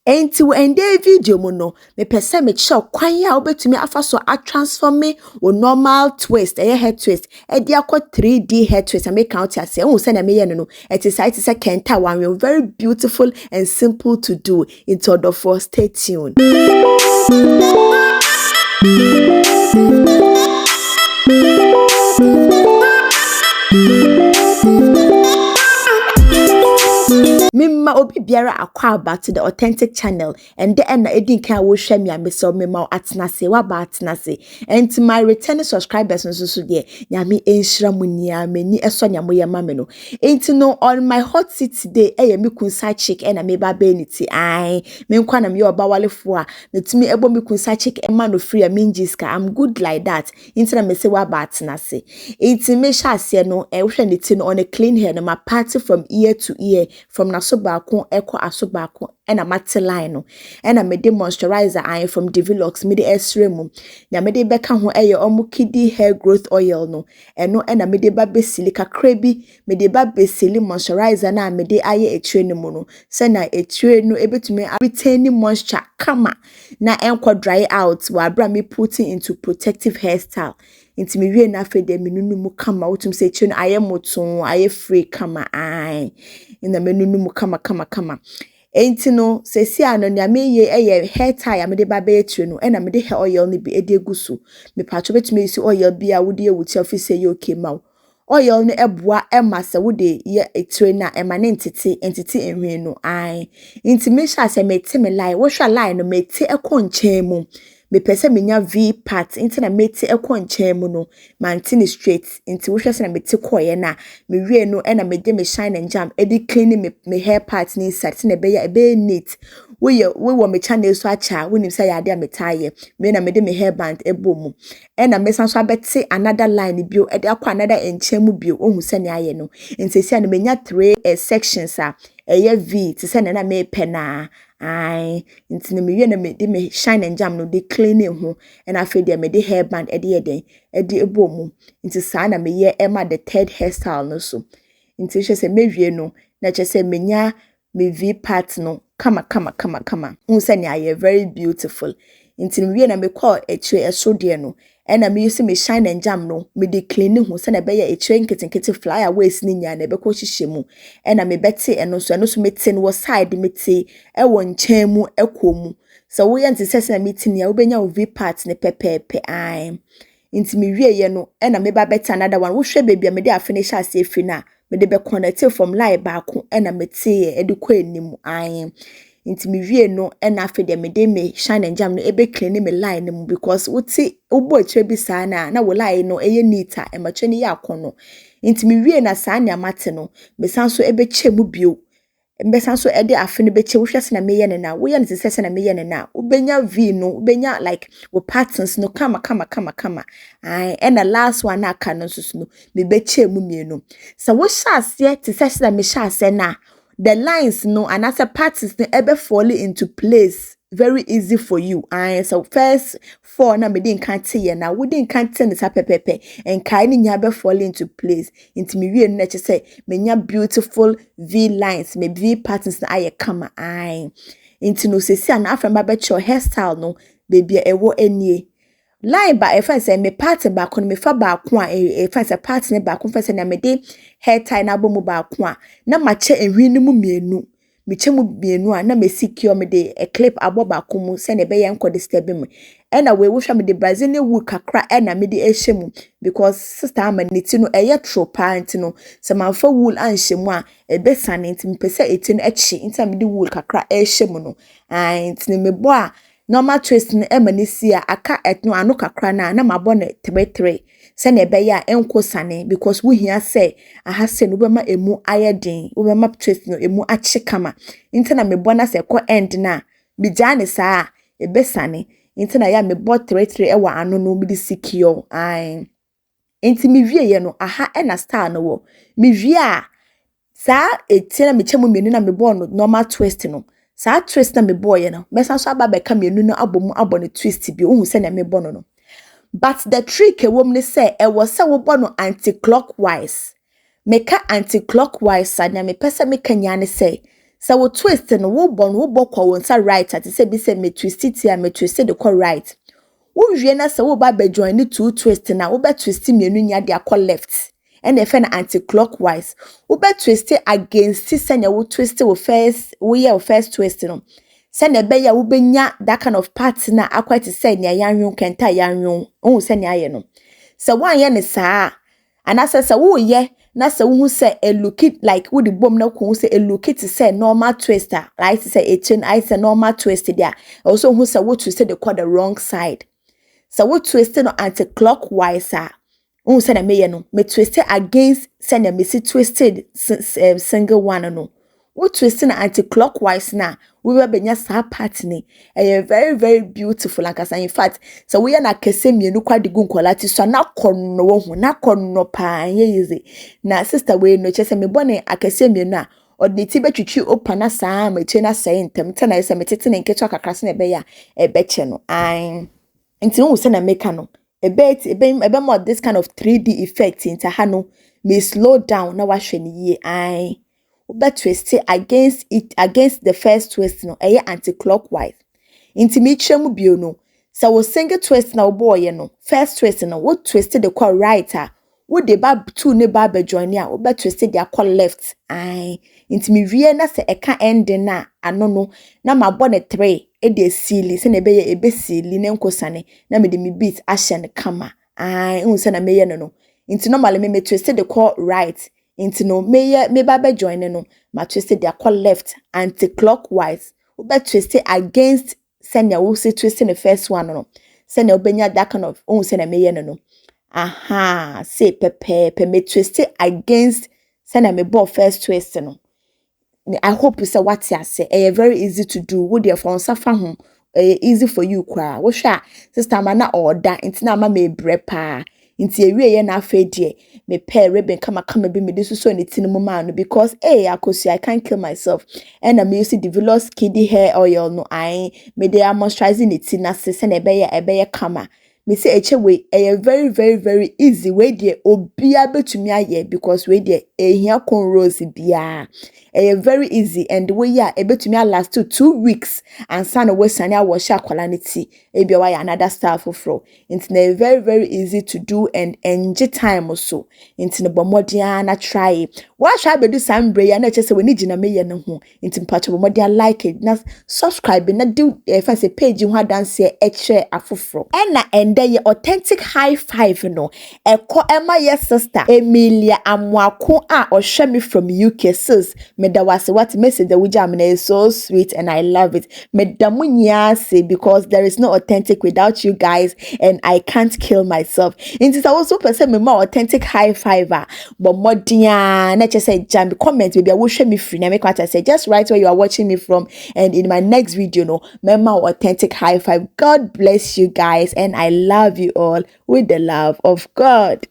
Enti wo ende video mu no me pese me show kwan ya obetumi afa so a transform me wo normal twist head twist e dia akọ 3D head twist make count ase ehun se na me ye no it is kenta one very beautiful and simple to do. Into order for stay tuned. Mimma obi biara akwa back to the authentic channel and the end edin kan wo hwe me ameso mimma atenase wa ba atenase and to my returning subscribers nso so de nyame enhira munia mani eso nyamo ye ma me no enti no on my hot seat today me kunsa chick and me ba beniti ai me nkwa na me oba walefo a metumi ebo me kunsa chick e ma no free a minjiska I'm good like that enti na me se wa ba atenase enti me sha ase no e hwe ne ti no on a clean hair no my party from ear to ear from na so baako eko aso baako ena mate line no ena me de moisturizer I from Develux me de esre mu na me de beka ho omukidi hair growth oil no eno ena me de ba besili kakra bi me de ba besili moisturizer na me de aye etire no mu no se na etire no ebetumi retain moisture kama na enko dry out wa bra me putting into protective hairstyle inti me wie na fede me nunu mu kama wotum se etire no aye moton aye free kama ai ina me nunu mu kama enti no sesi ano nya me ye hair tie ya me de ba be etire no na me de hair oil ni bi ede gusu me patcho betumi isi oil bi a wode ewuti office ye okay ma oil no eboa ema se wode ye etire na ema ne entity enhwe no ai enti me sha se me te me line wo hwa line no me te ekon mu me pese me nya V part inti na me te ekon mu no mantini straight inti wo hwe se na me te koye na me wie no na me de me shine and jam edi clean me hair part ni inside na be ya be neat we wo me channel so acha wonim say ya de me taye me na me de me hair band ebomu na me san so abete another line bio e de akwa another enchemu bio ohun se ne aye no inti se na me nya 3 sections a eye V ti se na me pena ai inti na me wie na me de me shine and jam no de clean ho and afi de me de hair band e de ebomu inti sa na me ye ema the third hairstyle no so inti se me wie no na che se me nya me V part no kama unse ne aye very beautiful inti me wie na me call etwe eso de no na me use me shine and jam no me de clean ho se na be ya etwe nketenkete flyer ways ni nya na be ko hihye mu na me bete eno so me te no side me te e won nchen mu ekomu so wo ye ntise na me te ne wo benya wo V part ne pepepe ai inti me wie ye no na me ba bete another one wo hwe baby me de afinish ase efi na me de be connect from line baako na me te e de ko enim ai inti me wie no na afi de me de me shine and jam no ebe clean me line mu because wuti ubo etwe bi sa na wo line no eye neater e ma twe ne ya kono inti me wie na sa na mate no me san so ebe che mu bio mbe san so e de afi ne be che wo hwese na me ye ne na wo ye ne sese na me ye ne na ubenya v no ubenya like wo patterns no kama ai and the last one na aka no so no me be che mu mienu so wo sha ase te sese na me sha ase na the lines no and as a patterns no ebe fall into place very easy for you so first four na me din kan te ye na wo din kan te ne sa pepepe and kai ni nya be fall into place into me wie no na che say me nya beautiful V lines me V patterns na aye kama ai into no sesi an afra ba be cho hairstyle no baby ewo anie line ba e fa say me pattern ba ko me fa ba ko a e fa say pattern ba ko fa say na me de hair tie na bomu ba ko a na ma che enhwi no mu mienu me che mu mienu a na me secure me de a clip abo ba ko mu say na be ye nko disturb me na we wo hwa me de Brazilian wool kakra na me de ehye mu because sister amaniti no eye tro pant no se manfa wool anhye mu a e be sane nti pese eti no echi nti me de wool kakra ehye mu no nti me bo a normal twist no emanisi a aka etno anu kakra na mabo ne 3 se na ebe ya enko sane because wo hia se aha se no be ma emu ayedin wo be ma twist no emu achi kama nti na me bo na se ko end na bi jane sa ebe sane nti na ya me bo 3 ewa anu no bi secure ai nti me wie ye no aha na star no wo me wie a sa etina me chemu menu na me bo no normal twist no sa twist na me boy no mesa so aba be ka menu no abomu abone twist bi ohun se na me bo no but the trick e wom ne say e was say wo bo no anti-clockwise me ka anti-clockwise sa na me pese me kanya ne say So we twist no wo bɔ wo nsa right at say bi say me twist it here me twist the call right. Wo wie na say wo ba be join the two twist na wo be twist mienu nya de akɔ left. And if an anti-clockwise, wo be twist against send wo twist wo first twist no. Send a beya wo benya that kind of part na akwa to say nya yanwon kenta yanwon. Ohun say nya ye no. So one ye ne saa. And as I say wo ye na say wo say e look it like wo the bom na ko say e look it say normal twister. Right say a chain I say normal twist there. Also who say wo twist the the wrong side. So wo twist no anti-clockwise who say na me ye no me twist against say na me see twisted single one no. Wo twist na anti-clockwise na we will benya saa part ni very very beautiful like as in fact so we na kese mienu kwa de gu nkolati so na konno wo ho na konno pa ye easy na sister we no chese me bone akese mienu a oditi betwitwi opa na saa ma che na sai ntem te na ese metete ne nketo akakrase na be ya ebeche no an nti wo se na meka no ebe more this kind of 3D effect into ha no me slow down na wa hwe ne ye an but twist against the first twist no anti-clockwise. Inti me chemu bio no. So wo single twist na wo boy no. First twist no wo twist the call right wo de ba two ne ba be join ya wo be twist the call left. Ai inti me wie na se eka end na ano no na ma bo ne 3 e de sili se na be ye ebe sili ne nkosane na me de me beat ahye ne kama. Ai unse na me ye no. Inti normally me twist the call right. Into no me ba join no ma twist they call left anti-clockwise we be twist against send ya wo say twist the first one no send ya obenya that kind of send na me no aha say pepe me twist against send na me ball first twist no I hope you say what you say very easy to do wo dey for suffer home easy for you kwa wo hwa sister ma na order intina ma me brepa inti ewie ye na afedie me pair ribbon kama be me this so anything mo man because akosi I can't kill myself and I'm using develop kiddie hair oil no I me dey moisturizing it na se na ebe kama me say eche we very very very easy we dey obia betumi aye because we dey ehia cornrows bia very easy and we ya ebetumi last to 2 weeks and sana we sanya wash quality ebia why another style for it's very very easy to do and enjoy time also into the bomodia na try why try be do some brain na chese we ni gina me ye ne ho into mpacho bomodia like it na subscribe na do if I say page you dance here share afofro na ende ye authentic high five no eko ema ye sister Emilia Amwako a ohwe me from UK sis me da was what message the wujam is so sweet and I love it me da munya say because there is no authentic without you guys and I can't kill myself it is also person me more authentic high fiver but modia na say jam comment baby I will share me free na make what I say just write where you are watching me from and in my next video no me more authentic high five. God bless you guys and I love you all with the love of God.